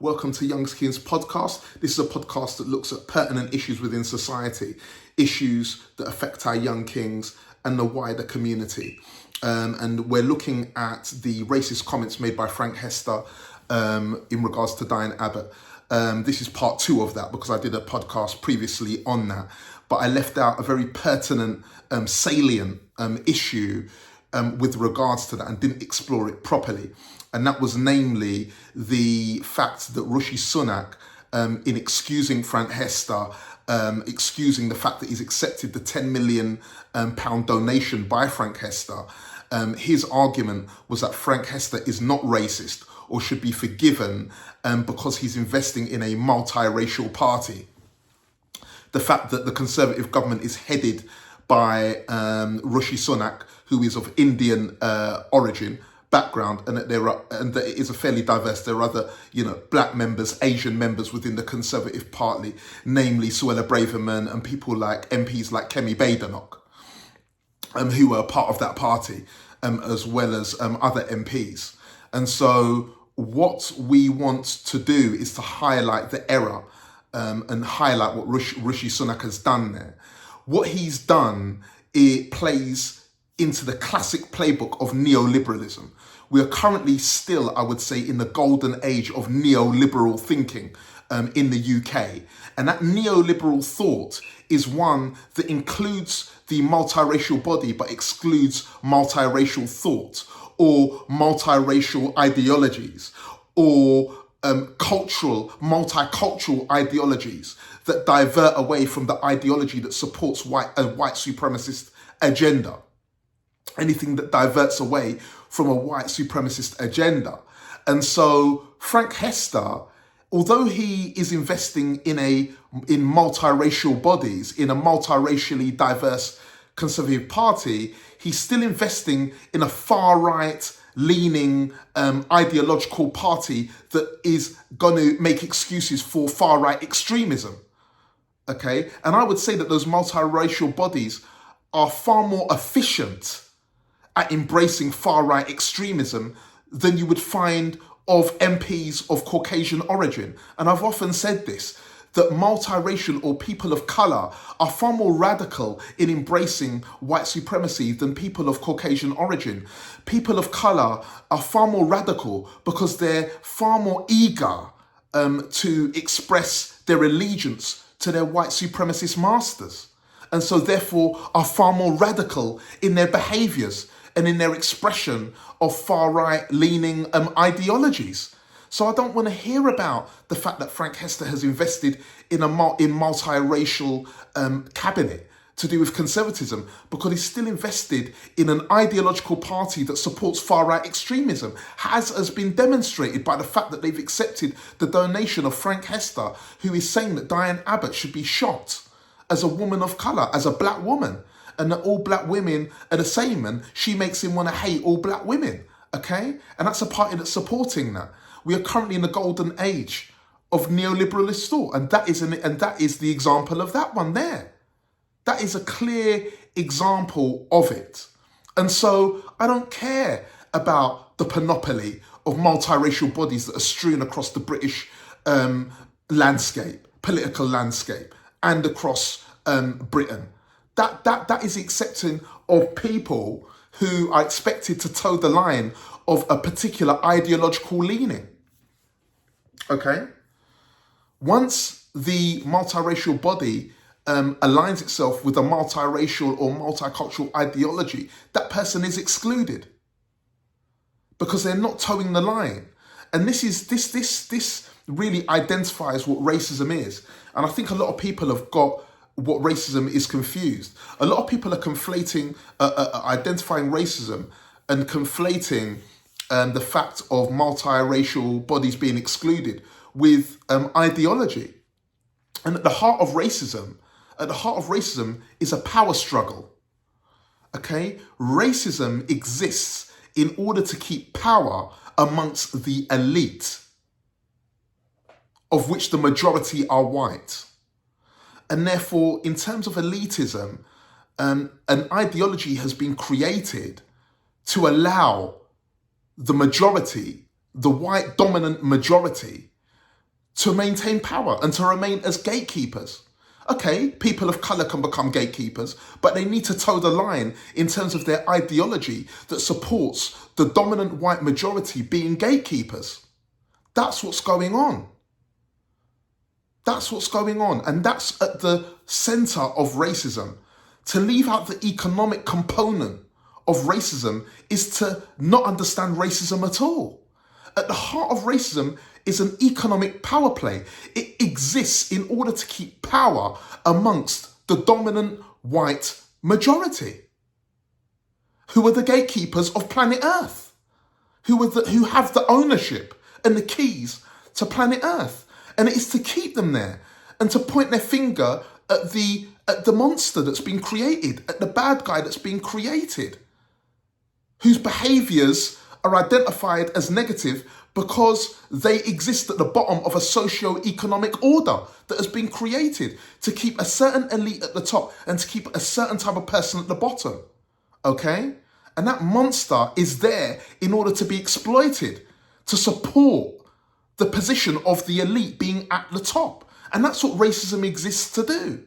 Welcome to Young Skins podcast. This is a podcast that looks at pertinent issues within society, issues that affect our young kings and the wider community. And we're looking at the racist comments made by Frank Hester in regards to Diane Abbott. This is part 2 of that because I did a podcast previously on that, but I left out a very pertinent, salient issue with regards to that and didn't explore it properly. And that was namely the fact that Rishi Sunak, in excusing Frank Hester, excusing the fact that he's accepted the £10 million donation by Frank Hester, his argument was that Frank Hester is not racist or should be forgiven because he's investing in a multiracial party. The fact that the Conservative government is headed by Rishi Sunak, who is of Indian origin, background, and that it is a fairly diverse. There are other, black members, Asian members within the Conservative Party, namely Suella Braverman and people like MPs like Kemi Badenoch, who are part of that party, as well as other MPs. And so what we want to do is to highlight the error and highlight what Rishi Sunak has done there. What he's done, it plays into the classic playbook of neoliberalism. We are currently still, I would say, in the golden age of neoliberal thinking in the UK. And that neoliberal thought is one that includes the multiracial body but excludes multiracial thought or multiracial ideologies or multicultural ideologies that divert away from the ideology that supports a white supremacist agenda. Anything that diverts away from a white supremacist agenda. And so Frank Hester, although he is investing in multiracial bodies, in a multiracially diverse Conservative Party, he's still investing in a far-right leaning ideological party that is going to make excuses for far-right extremism. Okay? And I would say that those multiracial bodies are far more efficient at embracing far-right extremism than you would find of MPs of Caucasian origin. And I've often said this, that multiracial or people of colour are far more radical in embracing white supremacy than people of Caucasian origin. People of colour are far more radical because they're far more eager to express their allegiance to their white supremacist masters. And so therefore are far more radical in their behaviours and in their expression of far-right leaning ideologies. So I don't want to hear about the fact that Frank Hester has invested in multiracial cabinet to do with conservatism because he's still invested in an ideological party that supports far-right extremism, as has been demonstrated by the fact that they've accepted the donation of Frank Hester, who is saying that Diane Abbott should be shot as a woman of colour, as a black woman, and that all black women are the same, and she makes him want to hate all black women, okay? And that's a party that's supporting that. We are currently in the golden age of neoliberalist thought, and that is the example of that one there. That is a clear example of it. And so I don't care about the panoply of multiracial bodies that are strewn across the British political landscape, and across Britain. That is accepting of people who are expected to toe the line of a particular ideological leaning. Okay? Once the multiracial body aligns itself with a multiracial or multicultural ideology, that person is excluded because they're not towing the line. And this really identifies what racism is. And I think a lot of people have got what racism is confused. A lot of people are conflating, identifying racism and conflating the fact of multiracial bodies being excluded with ideology. And at the heart of racism is a power struggle. Okay? Racism exists in order to keep power amongst the elite, of which the majority are white. And therefore, in terms of elitism, an ideology has been created to allow the majority, the white dominant majority, to maintain power and to remain as gatekeepers. Okay, people of colour can become gatekeepers, but they need to toe the line in terms of their ideology that supports the dominant white majority being gatekeepers. That's what's going on. That's what's going on. And that's at the centre of racism. To leave out the economic component of racism is to not understand racism at all. At the heart of racism is an economic power play. It exists in order to keep power amongst the dominant white majority, who are the gatekeepers of planet Earth, who have the ownership and the keys to planet Earth. And it is to keep them there and to point their finger at the monster that's been created, at the bad guy that's been created, whose behaviours are identified as negative because they exist at the bottom of a socio-economic order that has been created to keep a certain elite at the top and to keep a certain type of person at the bottom. Okay? And that monster is there in order to be exploited, to support the position of the elite being at the top. And that's what racism exists to do.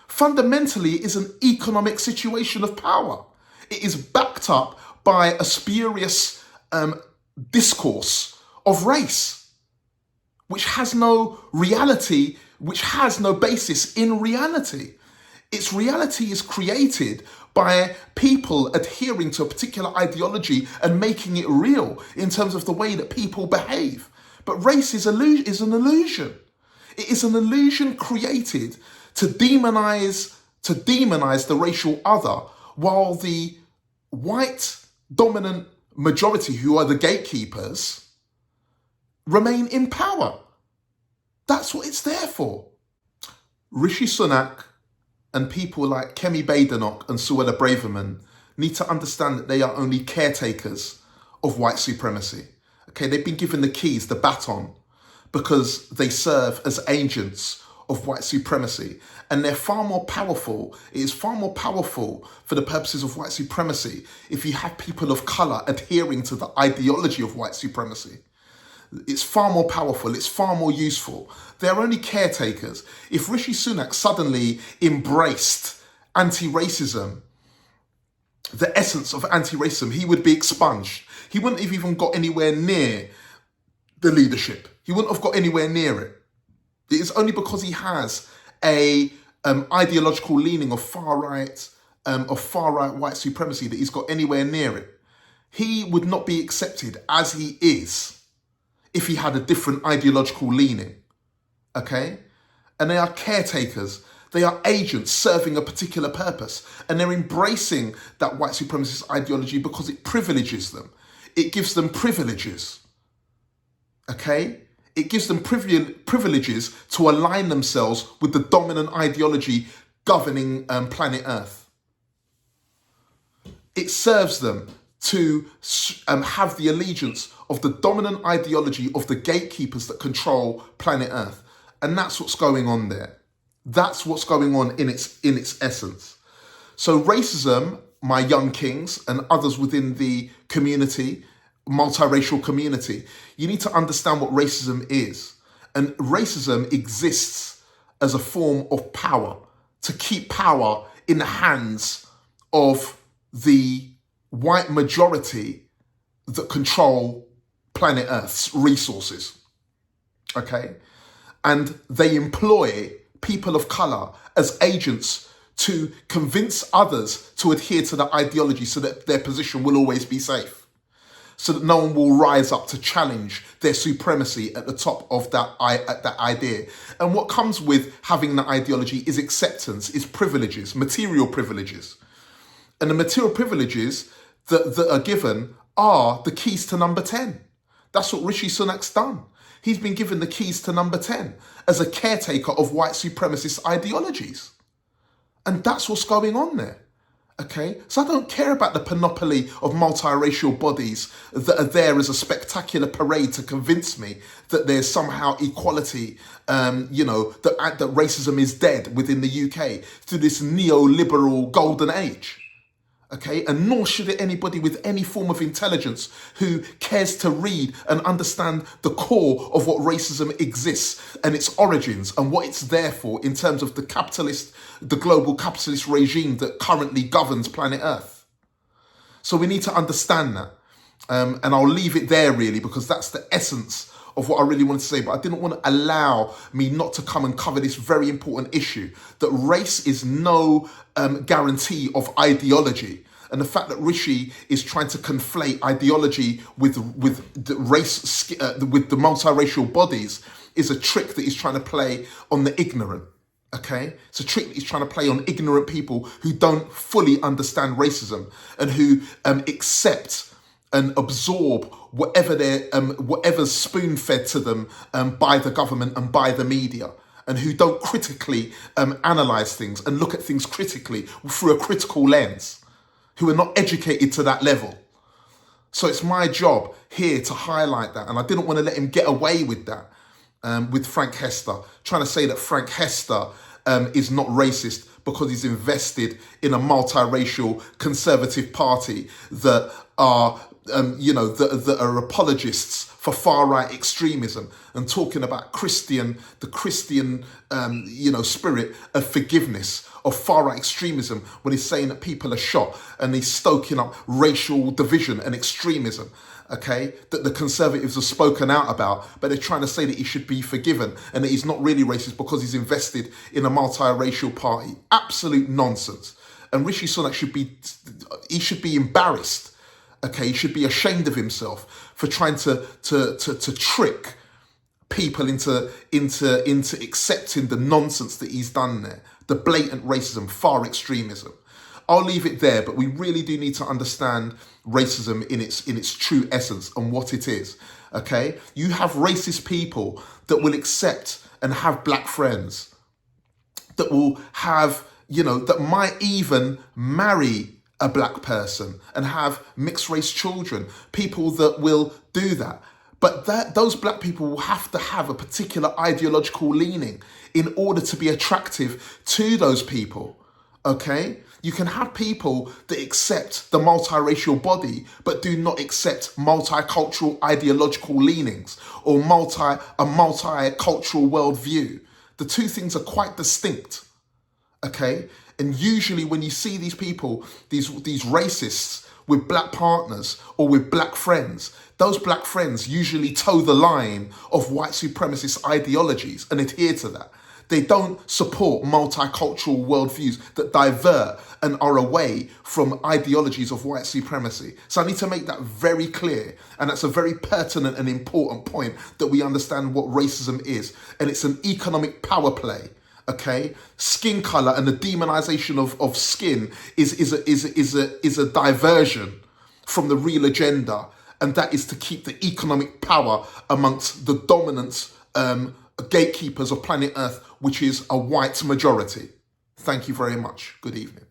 Fundamentally, it is an economic situation of power. It is backed up by a spurious discourse of race, which has no reality, which has no basis in reality. Its reality is created by people adhering to a particular ideology and making it real in terms of the way that people behave. But race is an illusion. It is an illusion created to demonize the racial other, while the white dominant majority, who are the gatekeepers, remain in power. That's what it's there for. Rishi Sunak and people like Kemi Badenoch and Suella Braverman need to understand that they are only caretakers of white supremacy. Okay, they've been given the keys, the baton, because they serve as agents of white supremacy. And they're far more powerful. It is far more powerful for the purposes of white supremacy if you have people of colour adhering to the ideology of white supremacy. It's far more powerful. It's far more useful. They're only caretakers. If Rishi Sunak suddenly embraced anti-racism, the essence of anti-racism, he would be expunged. He wouldn't have even got anywhere near the leadership. He wouldn't have got anywhere near it. It is only because he has a ideological leaning of far right white supremacy that he's got anywhere near it. He would not be accepted as he is if he had a different ideological leaning. Okay? And they are caretakers. They are agents serving a particular purpose. And they're embracing that white supremacist ideology because it privileges them. It gives them privileges. Okay? It gives them privileges to align themselves with the dominant ideology governing planet Earth. It serves them to have the allegiance of the dominant ideology of the gatekeepers that control planet Earth. And that's what's going on there. That's what's going on in its essence. So racism, my young kings and others within the community, multiracial community, you need to understand what racism is. And racism exists as a form of power, to keep power in the hands of the white majority that control planet Earth's resources. Okay? And they employ people of colour as agents to convince others to adhere to that ideology so that their position will always be safe, so that no one will rise up to challenge their supremacy at the top of that idea. And what comes with having that ideology is acceptance, is privileges, material privileges. And the material privileges that are given are the keys to number 10. That's what Rishi Sunak's done. He's been given the keys to number 10 as a caretaker of white supremacist ideologies. And that's what's going on there. Okay, so I don't care about the panoply of multiracial bodies that are there as a spectacular parade to convince me that there's somehow equality, that racism is dead within the UK through this neoliberal golden age. Okay, and nor should it anybody with any form of intelligence who cares to read and understand the core of what racism exists and its origins and what it's there for in terms of the global capitalist regime that currently governs planet Earth. So we need to understand that. And I'll leave it there really, because that's the essence of what I really wanted to say. But I didn't want to allow me not to come and cover this very important issue, that race is no guarantee of ideology. And the fact that Rishi is trying to conflate ideology with the race, with the multiracial bodies, is a trick that he's trying to play on the ignorant. Okay, it's a trick that he's trying to play on ignorant people who don't fully understand racism and who accept and absorb whatever's spoon-fed to them by the government and by the media, and who don't critically analyse things and look at things critically through a critical lens, who are not educated to that level. So it's my job here to highlight that, and I didn't want to let him get away with that with Frank Hester, trying to say that Frank Hester is not racist because he's invested in a multiracial conservative party that are that are apologists for far-right extremism and talking about the Christian spirit of forgiveness, of far-right extremism, when he's saying that people are shot and he's stoking up racial division and extremism, okay, that the Conservatives have spoken out about, but they're trying to say that he should be forgiven and that he's not really racist because he's invested in a multiracial party. Absolute nonsense. And Rishi Sunak should be embarrassed. Okay, he should be ashamed of himself for trying to trick people into accepting the nonsense that he's done there, the blatant racism, far extremism. I'll leave it there, but we really do need to understand racism in its true essence and what it is. Okay, you have racist people that will accept and have black friends, that will have, that might even marry a black person and have mixed race children, people that will do that. But those black people will have to have a particular ideological leaning in order to be attractive to those people, okay? You can have people that accept the multiracial body, but do not accept multicultural ideological leanings or a multicultural worldview. The two things are quite distinct, okay? And usually when you see these people, these racists with black partners or with black friends, those black friends usually toe the line of white supremacist ideologies and adhere to that. They don't support multicultural worldviews that divert and are away from ideologies of white supremacy. So I need to make that very clear. And that's a very pertinent and important point, that we understand what racism is. And it's an economic power play. Okay, skin color and the demonization of skin is a diversion from the real agenda, and that is to keep the economic power amongst the dominant gatekeepers of planet Earth, which is a white majority. Thank you very much. Good evening.